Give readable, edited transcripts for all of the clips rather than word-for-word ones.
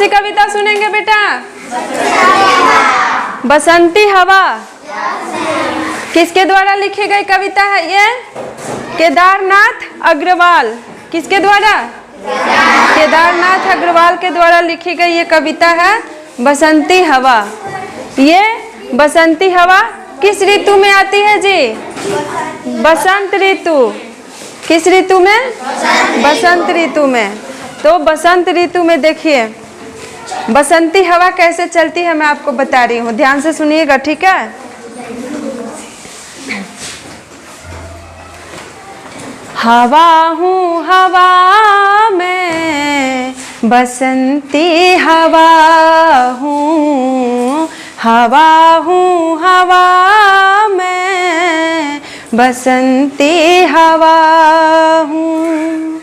सी कविता सुनेंगे बेटा? बसंती हवा किसके द्वारा लिखी गई कविता है ये? केदारनाथ अग्रवाल। किसके द्वारा? केदारनाथ अग्रवाल के द्वारा लिखी गई ये कविता है बसंती हवा। ये बसंती हवा किस ऋतु में आती है जी? बसंत ऋतु। किस ऋतु में? बसंत ऋतु में। तो बसंत ऋतु में देखिए बसंती हवा कैसे चलती है मैं आपको बता रही हूँ, ध्यान से सुनिएगा, ठीक है? हवा हूँ हवा मैं, बसंती हवा हूँ। हवा हूँ हवा मैं, बसंती हवा हूँ।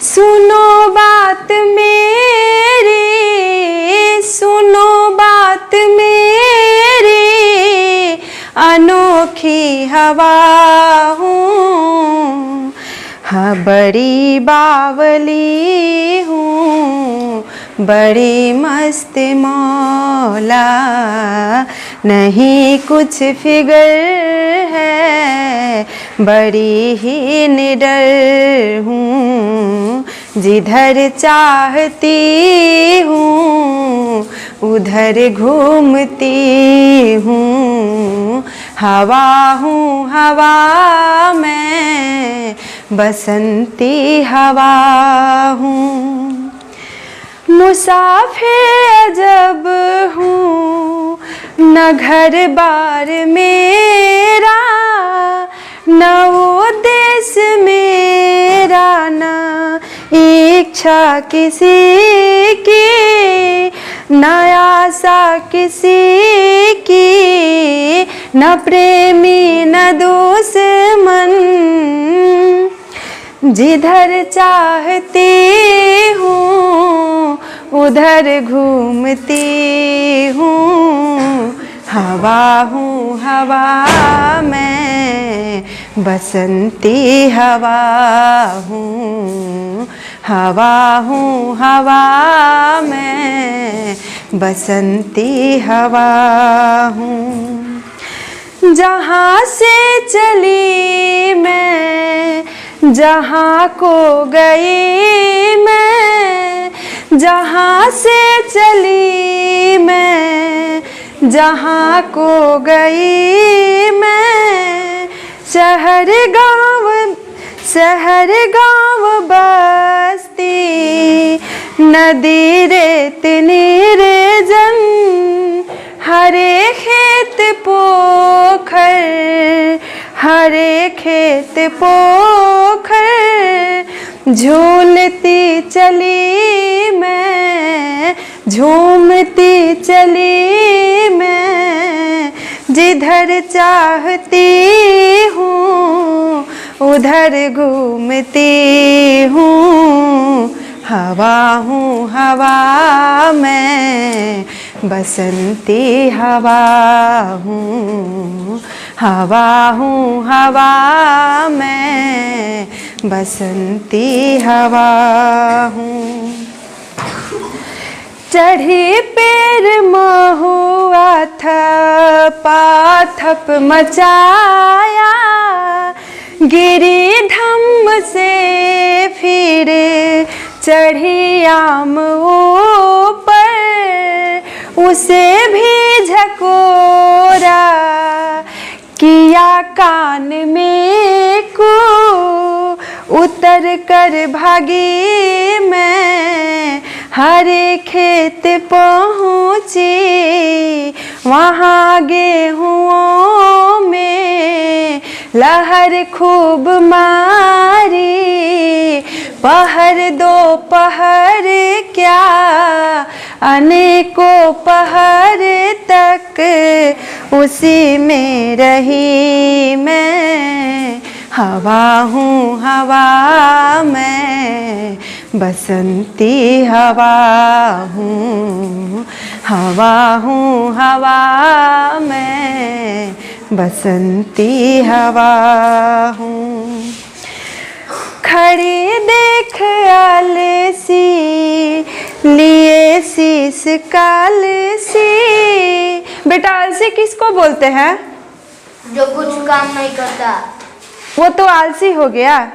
सुनो बात मेरी, सुनो बात मेरी, अनोखी हवा हूँ। हाँ बड़ी बावली हूँ, बड़ी मस्त मौला, नहीं कुछ फिगर है, बड़ी ही निडर हूँ। जिधर चाहती हूँ उधर घूमती हूँ। हवा हूँ हवा मैं, बसंती हवा हूँ। मुसाफिर जब हूँ, न घर बार मेरा, न वो देश मेरा, न इच्छा किसी की, न आशा किसी की, न प्रेमी न दुश्मन। जिधर चाहती हूँ उधर घूमती हूँ। हवा हूँ हवा मैं, बसंती हवा हूँ। हवा हूँ हवा मैं, बसंती हवा हूँ। जहाँ से चली मैं, जहाँ को गई मैं, जहाँ से चली मैं, जहाँ को गई मैं। शहर गाँव बस्ती, नदी रेत निर्जन, हरे खेत पोखर, हरे खेत पोखर, झूलती चली मैं, झूमती चली मैं। जिधर चाहती हूँ उधर घूमती हूँ। हवा हूँ हवा मैं, बसंती हवा हूँ। हवा हूँ हवा मैं, बसंती हवा हूँ। चढ़ी पेड़ महुआ थपा थप मचाया, गिरी धम्म से फिर चढ़ी आम ऊपर, उसे भी झकोरा किया कान में को, उतर कर भागी मैं, हरे खेत पहुँची, वहाँ गेहूँ में लहर खूब मारी। पहर दो पहर क्या, अनेकों पहर तक उसी में रही मैं। हवा हूँ हवा मैं, बसंती हवा हूँ। हवा हूँ हवा मैं, बसंती हवा हूँ। खड़ी देख आलसी लिए शीश कलसी। बेटा आलसी किसको बोलते हैं? जो कुछ काम नहीं करता। वो तो आलसी हो गया।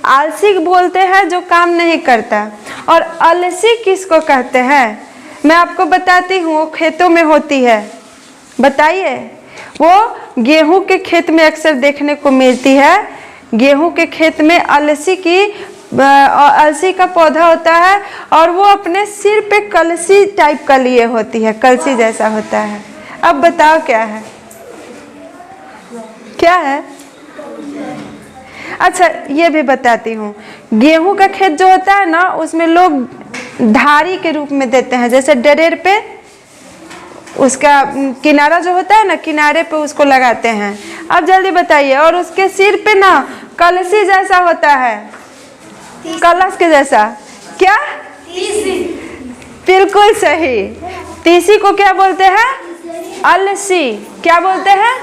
आलसी बोलते हैं जो काम नहीं करता। और अलसी किसको कहते हैं? मैं आपको बताती हूँ, वो खेतों में होती है। बताइए। वो गेहूं के खेत में अक्सर देखने को मिलती है। गेहूं के खेत में अलसी का पौधा होता है और वो अपने सिर पे कलसी टाइप का लिए होती है, कलसी जैसा होता है। अब बताओ क्या है? क्या है? अच्छा ये भी बताती हूँ। गेहूं का खेत जो होता है ना, उसमें लोग धारी के रूप में देते हैं। जैसे डरेर पे उसका किनारा जो होता है ना, किनारे पे उसको लगाते हैं। अब जल्दी बताइए। और उसके सिर पे ना कलसी जैसा होता है, कलश के जैसा। क्या? बिल्कुल सही। तीसी को क्या बोलते हैं? अलसी। क्या बोलते हैं?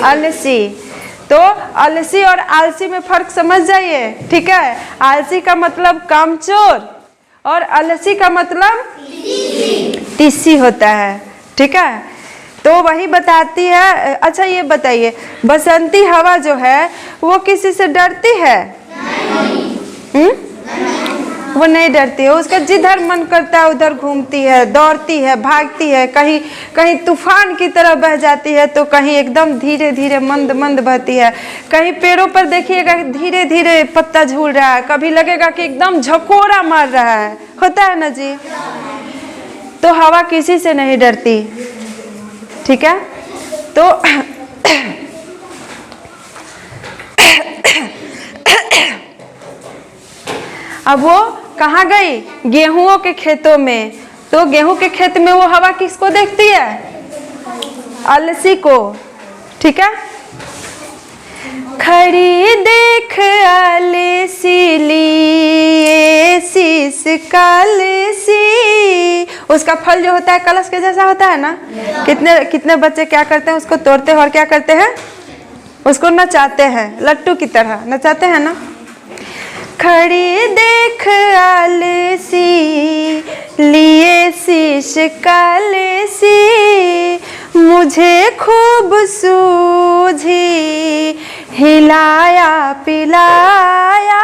अलसी। तो अलसी और आलसी में फर्क समझ जाइए, ठीक है? आलसी का मतलब कामचोर और अलसी का मतलब तीसी होता है, ठीक है? तो वही बताती है। अच्छा ये बताइए, बसंती हवा जो है वो किसी से डरती है? वो नहीं डरती है। उसका जिधर मन करता है उधर घूमती है, दौड़ती है, भागती है। कहीं कहीं तूफान की तरह बह जाती है, तो कहीं एकदम धीरे धीरे मंद मंद बहती है। कहीं पेड़ों पर देखिएगा धीरे धीरे पत्ता झूल रहा है, कभी लगेगा कि एकदम झकोरा मार रहा है। होता है ना जी? तो हवा किसी से नहीं डरती, ठीक है? तो अब वो कहाँ गई? गेहूं के खेतों में। तो गेहूं के खेत में वो हवा किसको देखती है? अलसी को, ठीक है? खड़ी देख अलसी लिए शीश कलसी। उसका फल जो होता है कलश के जैसा होता है ना। कितने बच्चे क्या करते हैं, उसको तोड़ते हैं और क्या करते हैं? उसको नचाते हैं, लट्टू की तरह नचाते हैं ना। खड़ी देख अलसी लिए शीश कलसी। मुझे खूब सूझी हिलाया पिलाया।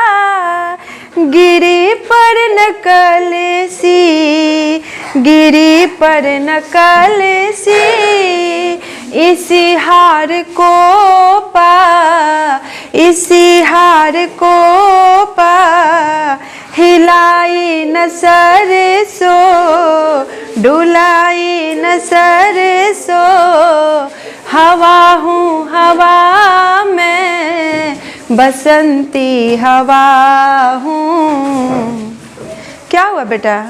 गिरी पर न कलसी, गिरी पर न कलसी। इसी हार को पा, इसी हार को पा। हिलाई न सरसो, डुलाई न सरसो। हवा हूँ हवा में, बसंती हवा हूँ। क्या हुआ बेटा?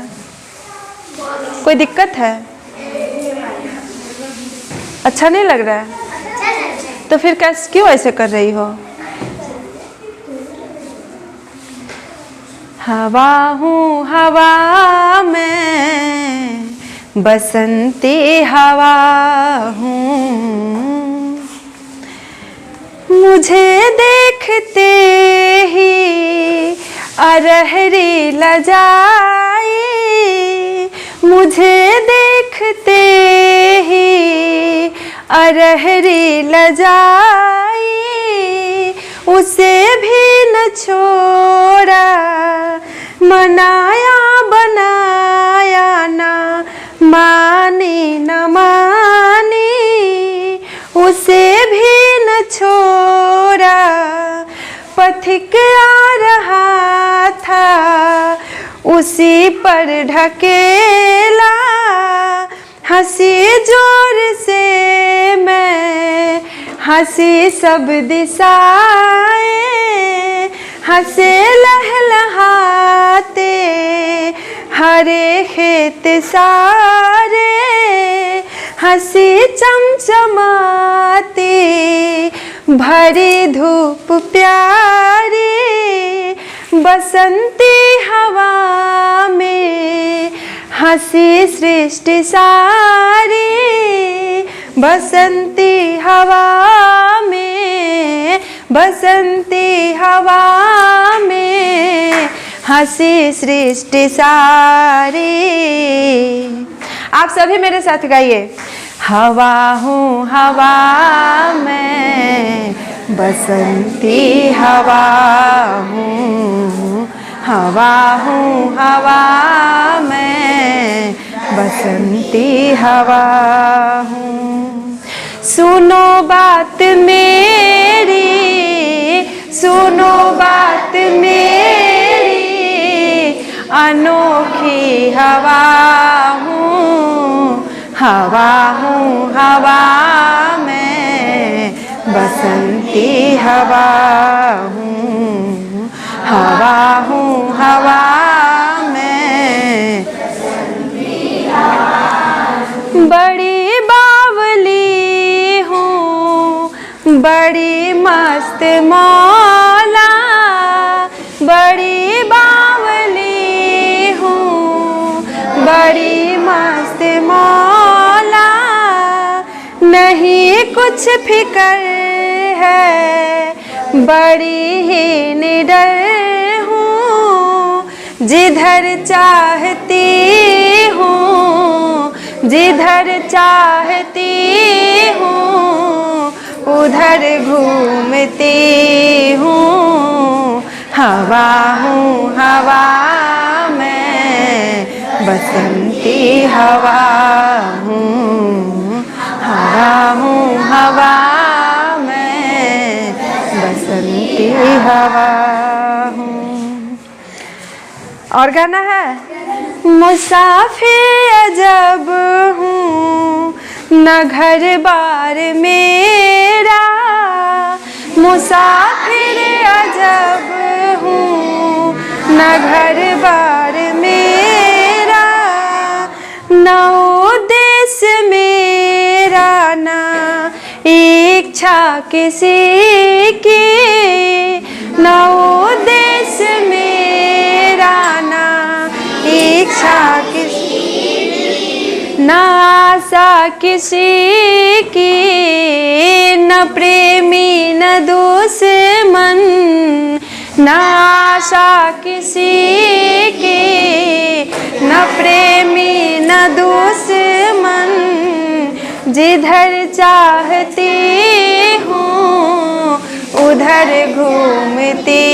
कोई दिक्कत है? अच्छा नहीं लग रहा है? तो फिर कैसे, क्यों ऐसे कर रही हो? हवा हूँ हवा में, बसंती हवा हूँ। मुझे देखते ही अरहरी लजाई। मुझे देखते ही अरहरी लजाई। उसे भी न छोड़ा, मनाया बनाया ना मानी न मानी। उसे भी न छोड़ा, पथिक आ रहा था उसी पर ढकेला। हंसी जोर से मैं, हंसी सब दिशाएं। हंसे लहलहाते हरे खेत सारे। हंसी चमचमाती भरी धूप प्यारी। बसंती हवा में हंसी सृष्टि सारी। बसंती हवा में, बसंती हवा में हंसी सृष्टि सारी। आप सभी मेरे साथ गाइए। हवा हूँ हवा मैं, बसंती हवा हूँ। हवा हूँ हवा मैं, बसंती हवा हूँ। सुनो बात मेरी, सुनो बात मेरी, अनोखी हवा हूँ। हवा हूँ हवा मैं, बसंती हवा हूँ। हवा हूँ हवा मैं, बड़ी बावली हूँ, बड़ी मस्त मौला। बड़ी बावली हूँ, बड़ी मस्त मौला। नहीं कुछ फिकर है, बड़ी ही निडर हूँ। जिधर चाहती हूँ, जिधर चाहती हूँ, उधर घूमती हूँ। हवा हूँ हवा मैं, बसंती हवा हूँ। हवा हूँ हवा मैं, बसंती हवा हूँ। और गाना है। मुसाफिर अजब हूँ, न घर बार मेरा। मुसाफिर अजब हूँ, न घर बार मेरा। न उद्देश्य मेरा, न इच्छा किसी की। न उद्देश्य मेरा, न इच्छा किसी, न आशा किसी की। न प्रेमी न दुश्मन, न आशा किसी की। न प्रेमी न दुश्मन, जिधर चाहती हूँ, उधर घूमती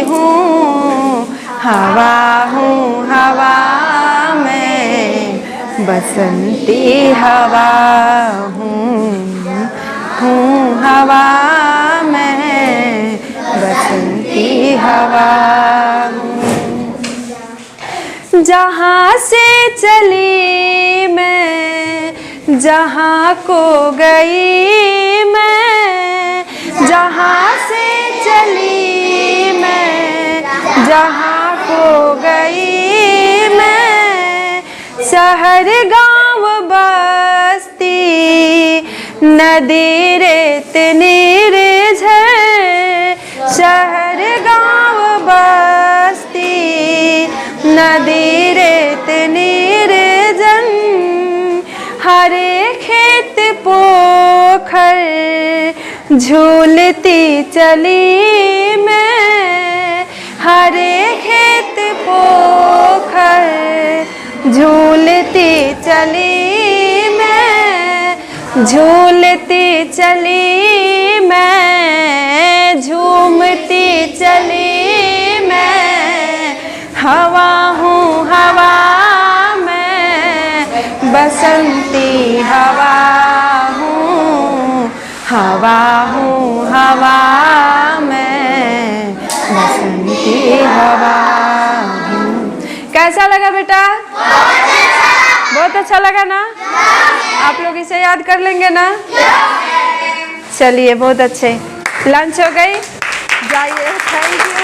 हूँ। हवा हूँ हवा मैं, बसंती हवा हूँ। हूँ हवा मैं, बसंती हवा हूँ। जहाँ से चली मैं, जहाँ को गई मैं। जहाँ से चली मैं, जहाँ को गई मैं। शहर गाँव बस्ती, नदी रेत निर्झर। शहर गाँव बस्ती, नदी रेत निर्जन। हरे खेत पोखर, झूलती चली मैं। हरे खेत पोखर, झूलती चली मैं। झूलती चली मैं, झूमती चली मैं। हवा हूँ हवा मैं, बसंती हवा हूँ। हवा हूँ हवा मैं, बसंती हवा हूँ। कैसा लगा बेटा? बहुत अच्छा लगा ना? आप लोग इसे याद कर लेंगे ना? चलिए बहुत अच्छे। लंच हो गई, जाइए। Thank you.